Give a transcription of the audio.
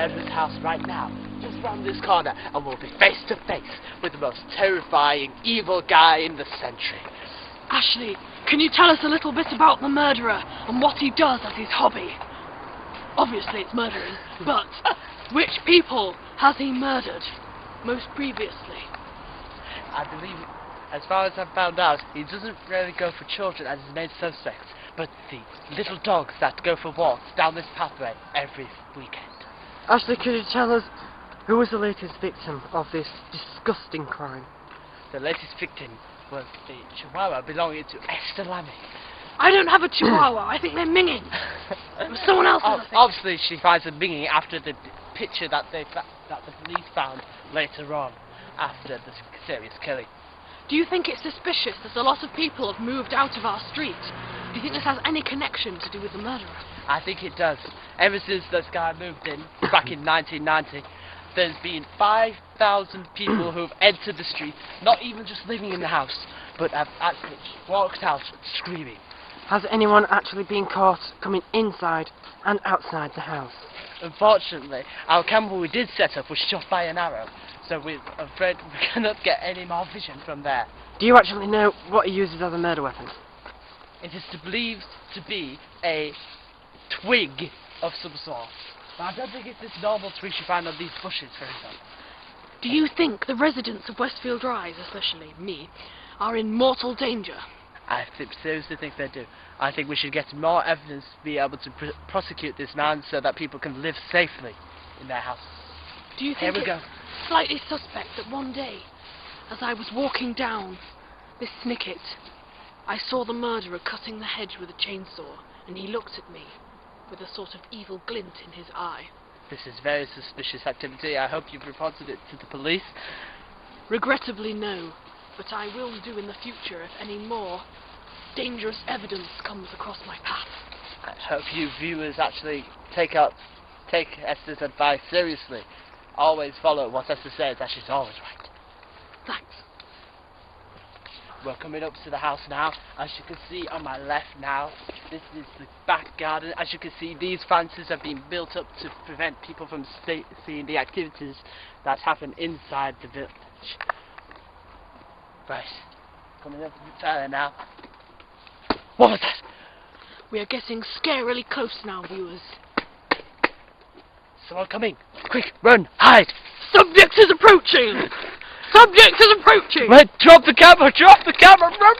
murderer's house right now, just round this corner, and we'll be face to face with the most terrifying, evil guy in the century. Ashley, can you tell us a little bit about the murderer and what he does as his hobby? Obviously it's murdering, but which people has he murdered most previously? I believe, as far as I've found out, he doesn't really go for children as his main suspects, but the little dogs that go for walks down this pathway every weekend. Ashley, could you tell us who was the latest victim of this disgusting crime? The latest victim was the Chihuahua belonging to Esther Lammy. I don't have a Chihuahua, I think they're minging. It was someone else's, I think. Obviously she finds them minging after the picture that the police found later on, after the serious killing. Do you think it's suspicious that a lot of people have moved out of our street? Do you think this has any connection to do with the murderer? I think it does. Ever since this guy moved in, back in 1990, there's been 5,000 people who have entered the street, not even just living in the house, but have actually walked out screaming. Has anyone actually been caught coming inside and outside the house? Unfortunately, our camera we did set up was shot by an arrow, so we're afraid we cannot get any more vision from there. Do you actually know what he uses as a murder weapon? It is believed to be a twig of some sort. But I don't think it's this normal twig you find on these bushes, for example. Do you think the residents of Westfield Rise, especially me, are in mortal danger? I seriously think they do. I think we should get more evidence to be able to prosecute this man so that people can live safely in their houses. Do you think it's slightly suspect that one day, as I was walking down this snicket, I saw the murderer cutting the hedge with a chainsaw, and he looked at me with a sort of evil glint in his eye? This is very suspicious activity. I hope you've reported it to the police. Regrettably, no. But I will do in the future if any more dangerous evidence comes across my path. I hope you viewers actually take Esther's advice seriously. Always follow what Esther says, as she's always right. Thanks. We're coming up to the house now. As you can see on my left now, this is the back garden. As you can see, these fences have been built up to prevent people from seeing the activities that happen inside the village. Right, coming up a bit further now. What was that? We are getting scarily close now, viewers. Someone coming! Quick, run, hide! Subject is approaching! Subject is approaching! Right, drop the camera, run!